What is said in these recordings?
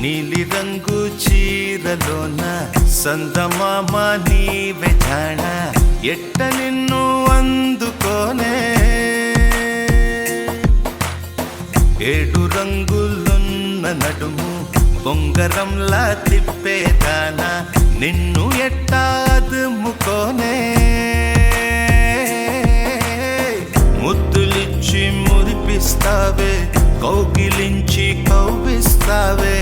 నీలి రంగు చీరలోన సందమామ నీవే జాణ ఎట్ట నిన్ను అందుకోనే ఏడు రంగులున్న నడుము బొంగరంలా తిప్పేదానా నిన్ను ఎట్టా అదుముకోనే ముద్దులిచ్చి మురిపిస్తావే కౌగిలించి కౌగిస్తావే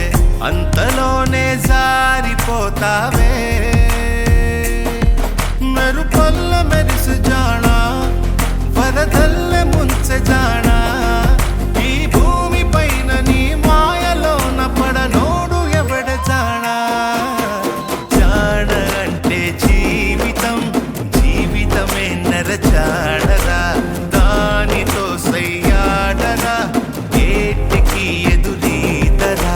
అంతలోనే జారిపోతావే మెరుపల్ల మెరిసి జానా వరదల్లె ముంచె జానా ఈ భూమి పైన నీ మాయలోన పడనోడు ఎవడ జానా జాణ అంటే జీవితం జీవితమే నర జాడరా దానితో సయ్యాడరా ఏటికి ఎదురీదరా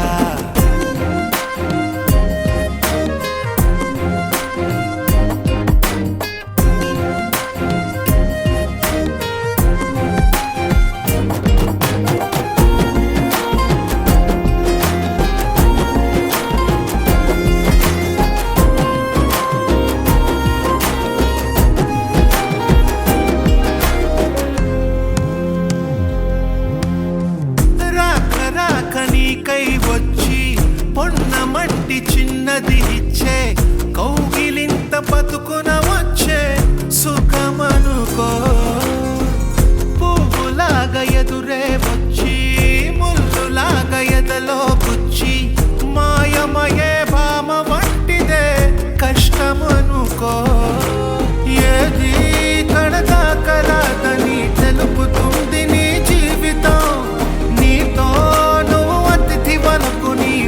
నీకై వచ్చి పొన్నమంటి చిన్నది ఇచ్చే కౌగిలింత బతుకున వచ్చే సుఖమనుకో పువ్వులాగా ఎదురే వచ్చి ముల్లులాగా ఎదలో గుచ్చి మాయమయే భామ వంటిదే కష్టమనుకో ఏది కడదాకరాదని తెలుపుతుంది నీ జీవితం నీతో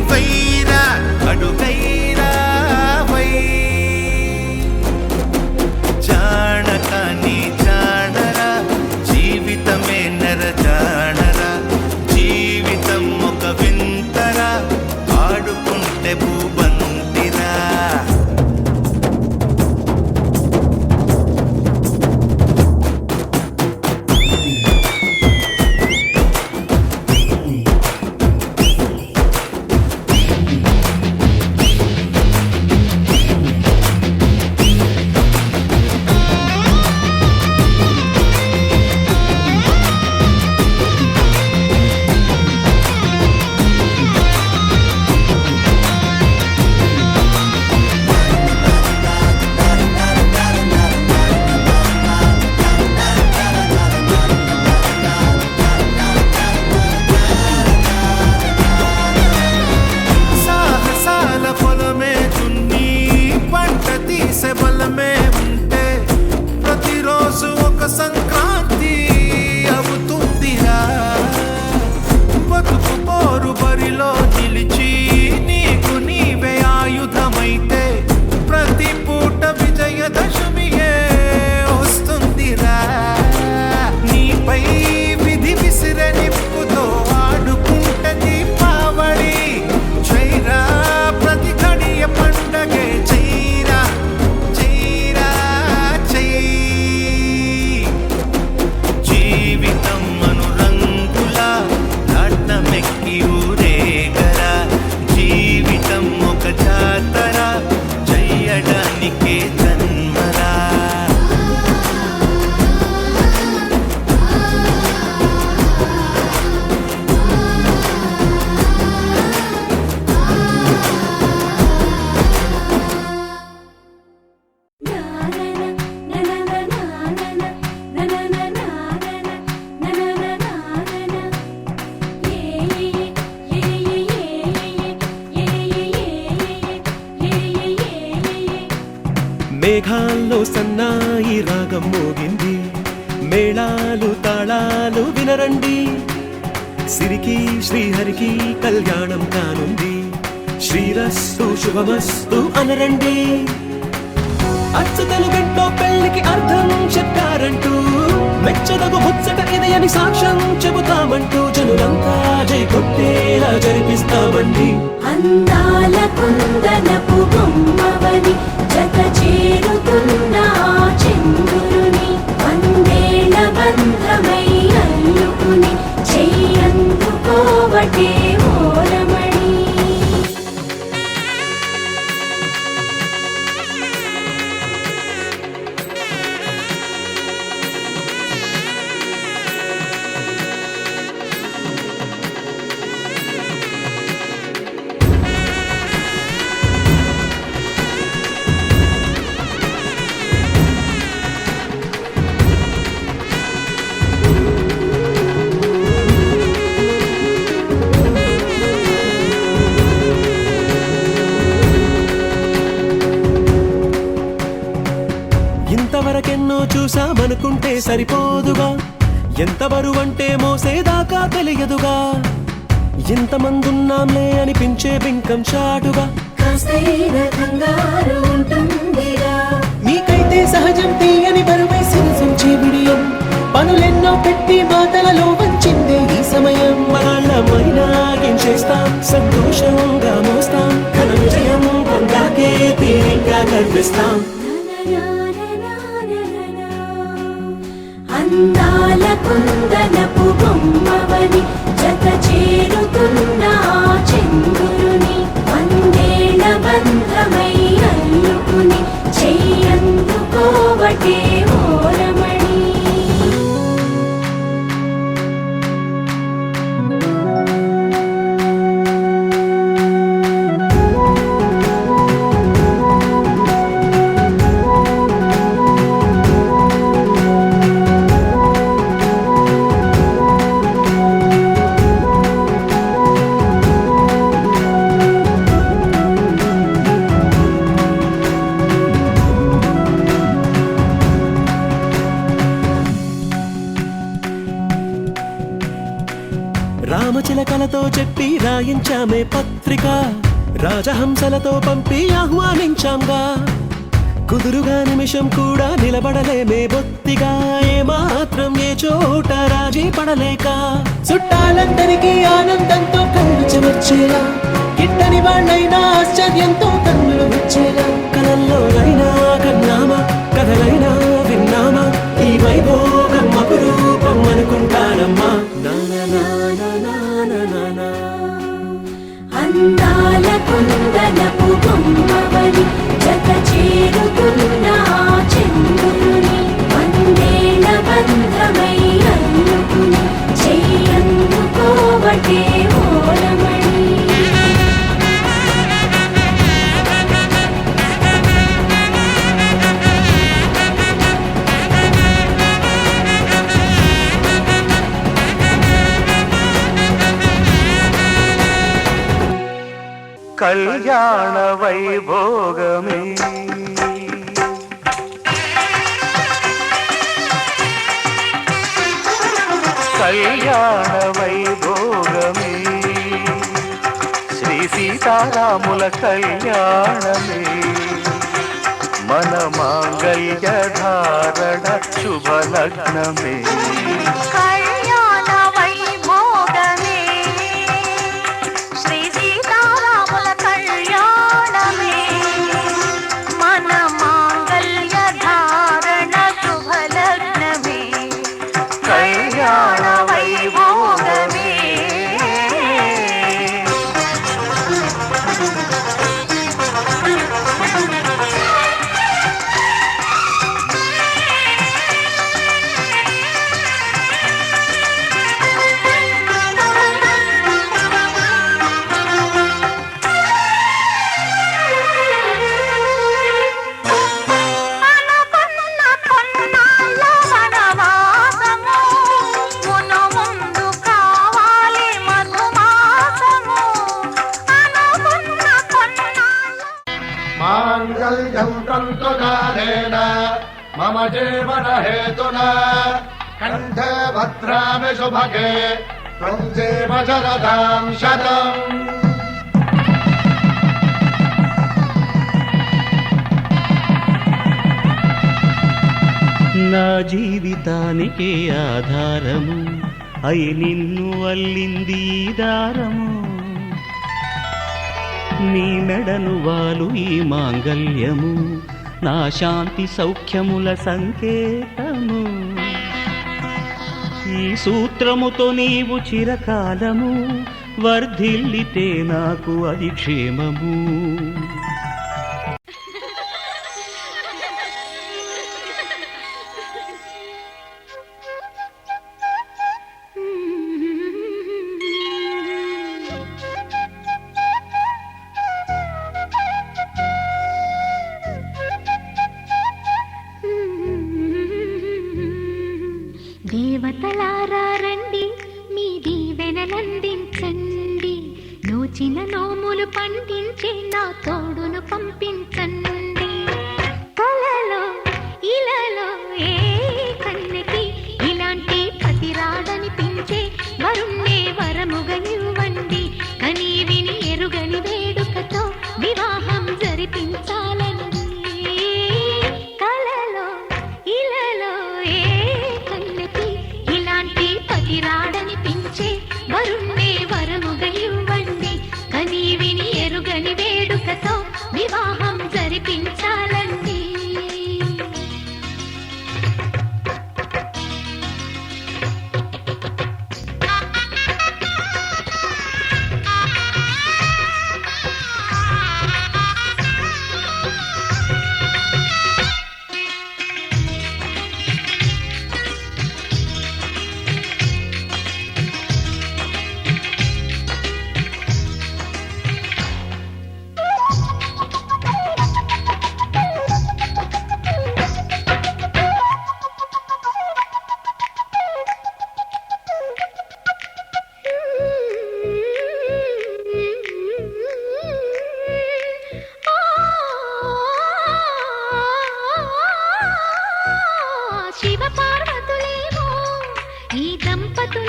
వైరా అడుగైరా వై జానక నీ జానరా జీవితమే నర జానరా జీవితం ఒక వింతరా ఆడుకుంటే భూబంతిరా బలమే ఉంటే ప్రతిరోజు ఒక సంక్రాంతి అవుతుందిరా బతుకు పోరు బరిలో నిలిచి నీకు నీవే ఆయుధమైతే ప్రతి పూట విజయదశమియే వస్తుందిరా నీపై విధి విసిరే నిప్పుతో ఆడుకుంటే దీపావళి చైరా ప్రతి గడియ పండగే జీవితం అనురంగులా నాట్నమెక్కి ఊరేగరా జీవితం ఒక జాతర చెయ్యడానికే జన్మరా మేఘాల్లో సన్నాయి రాగం మోగింది మేళాలు తాళాలు వినరండి సిరికి శ్రీహరికి కళ్యాణం కానుంది శ్రీరస్తు శుభమస్తు అనరండి అచ్చతలు గంటో పెళ్లికి అర్థం చెప్పారంటూ మెచ్చదగు ముచ్చట ఇది అని సాక్ష్యం చెబుతామంటూ జనులంతా జై కొట్టేలా జరిపిస్తామండి అందాల కుందనపు బొమ్మవని జత చేరుతున్న చంద్రుని వందేళ్ల బంధమై అల్లుకుని చెయ్యందుకోవటే ఓరమణి అనుకుంటే సరిపోదుగా, ఎంత బరువంటే మోసేదాకా తెలియదుగా, ఎంతమందున్నాంలే అనిపించే బింకం చాటుగా కాస్తైన కంగారు ఉంటుందిగా. మీకైతే సహజం తీయని బరువై సిరసించే బిడియం, పనులెన్నో పెట్టి మాటలలో వంచిందే ఈ సమయం. మనాళ్ళమైనా ఏం చేస్తాం, సంతోషంగా మోస్తాం, ఘన విజయం పొందాకే తీరిగ్గా కనిపిస్తాం. అందాల కుందనపు బొమ్మవని జత చేరుతున్న ఆ చంద్రుని వందేళ్ల బంధమై అల్లుకుని చెయ్యందుకోవటే ఓరమణి. రామచిలకలతో చెప్పి రాయించామే పత్రిక, రాజహంసలతో పంపి ఆహ్వానించాంగా, కుదురుగా నిమిషం కూడా నిలబడలేమే బొత్తిగా, ఏమాత్రం ఏ చోట రాజీ పడలేక, చుట్టాలందరికీ ఆనందంతో కళ్ళు చెమర్చేలా, గిట్టని వాళ్ళైనా ఆశ్చర్యంతో కన్నులు వచ్చేలా, కలల్లోనైనా కన్నామా, కథలైనా విన్నామా, ఈ వైభోగం అపురూపం అనుకుంటానమ్మా. అందాల కుందనపు బొమ్మవని జత చేరుతున్న ఆ చంద్రుని వందేళ్ల బంధమై అల్లుకుని చెయ్యందుకోవటే ఓరమణి. కళ్యాణ వైభోగమే కళ్యాణ వైభోగమే శ్రీ సీతారాముల కళ్యాణమే మన మాంగళ్య ధారణ శుభలగ్నమే. కళ్యాణ వైభోగమే శ్రీ సీతారాముల కళ్యాణమే మన మాంగళ్య ధారణ శుభలగ్నమే. కళ్యాణ వైభోగమే మాంగళ్యం తంతుకారేణ మమ జీవన హేతునా కంఠే భద్రామి శుభగే త్వం జీవ శరదాం శతం. నా జీవితానికే ఆధారము అయి నిన్ను అల్లింది ఈ దారము, నీ మెడను వాలు ఈ మాంగల్యము నా శాంతి సౌఖ్యముల సంకేతము. ఈ సూత్రముతో నీవు చిరకాలము వర్ధిల్లితే నాకు అది క్షేమము. దేవతలారా రండి, మీ దీవెనలందించండి, నోచిన నోములు పండించే నా తోడును పంపించండి. కలలో ఇలలో ఏ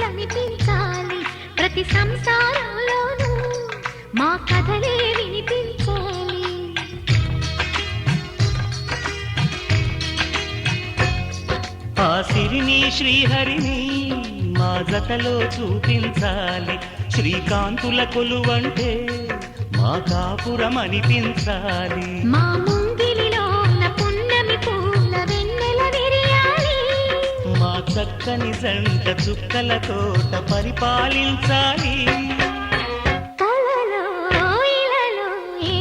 కనిపించాలి ప్రతి సంసారంలోనూ మా కథలే వినిపించాలి. ఆ సిరిని శ్రీహరిని మా జతలో చూపించాలి. శ్రీకాంతుల కొలువంటే మా కాపురం అనిపించాలి. మా ముంగిలిలో పున్నమి పూల వెన్నెల విరియాలి. మా చక్కని జంట చుక్కల తోట పరిపాలించాలి. కలలో ఇలలో ఏ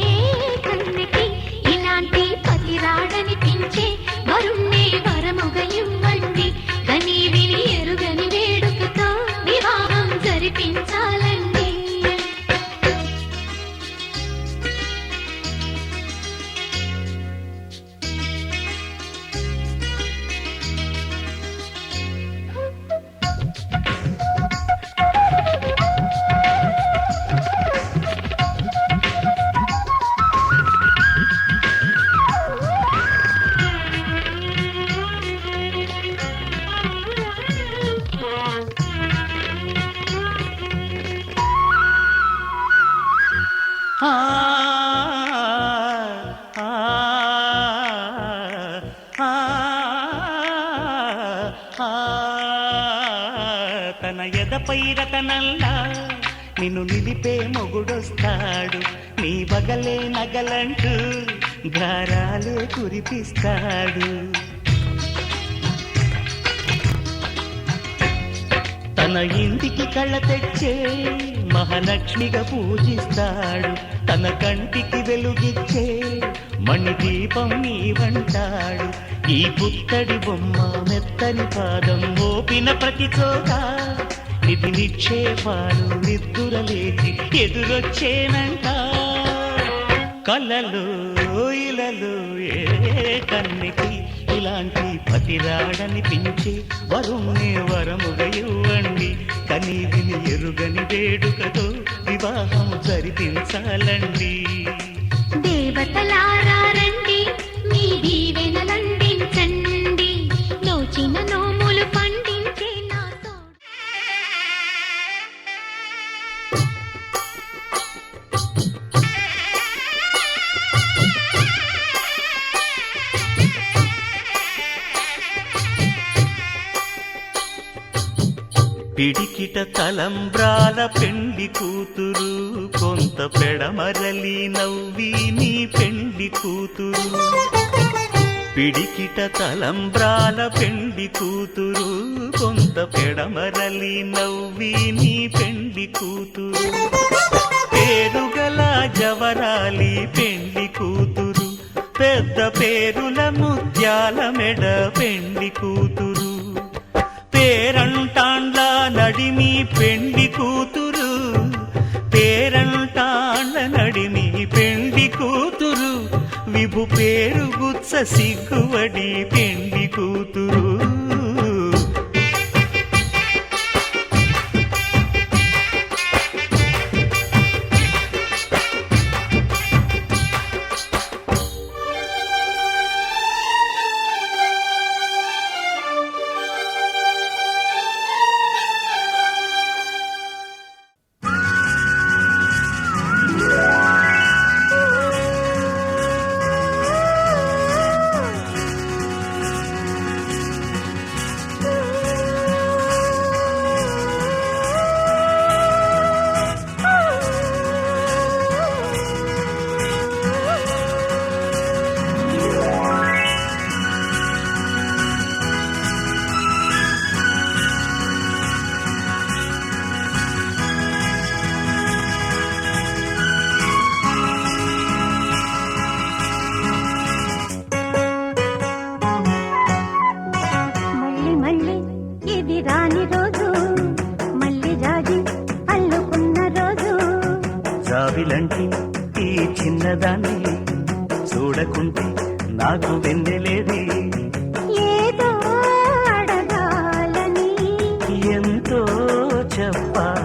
కన్నెకి ఇలాంటి పతి రాడనిపించే వరుణ్ణే వరముగ ఇవ్వండి. కని విని ఎరుగని వేడుకతో వివాహం జరిపించాలండి. ఆ ఆ ఆ ఆ తన ఎదపై రతనల్లా నిన్ను నిలిపే మొగుడొస్తాడు. నీ బగలే నగలంటూ గారాలే కురిపిస్తాడు. తన ఇంటికి కళ్ళ తెచ్చే మహాలక్ష్మిగా పూజిస్తాడు. తన కంటికి వెలుగిచ్చే మణిదీపం నీవంటాడు. ఈ పుత్తడి బొమ్మ మెత్తని పాదం మోపిన ప్రతి చోట నిధి నిక్షేపాలు నిద్దురలేచి ఎదురొచ్చేనంట. కళ్ళలో ఇలలో ఏ కన్నెకి ఇలాంటి పతిరాడనిపించి వరుణ్ణే వరముగా ఇవ్వండి. కని విని ఎరుగని వేడుకతో వివాహం జరిపించాలండి. దేవతలారా రండి మీ దీవెనలందించండి. నోచిన నోములు పండించే నాతో పిడికిట తలంబ్రాల పెండి కూతురు కొంత పెడమరలి నవ్వి నీ పెండి కూతురు. పిడికిట తలంబ్రాల పెండి కూతురు కొంత పెడమరలి నవ్వి నీ పెండి కూతురు. పేరుగల జవరాలి పెండి కూతురు పెద్ద పేరుల ముత్యాల మెడ పెండి కూతురు. పేరంటాండ్ల నడిమి పెండి కూతురు పేరంటాండ్ల నడిమి పెండి కూతురు. విభు పేరు గుత్స సిగ్గువడి పెండి కూతురు. జాబిలంటి ఈ చిన్నదాన్ని చూడకుంటే నాకు వెన్నెలేది. ఏదో అడగాలని ఎంతో చెప్పాలి.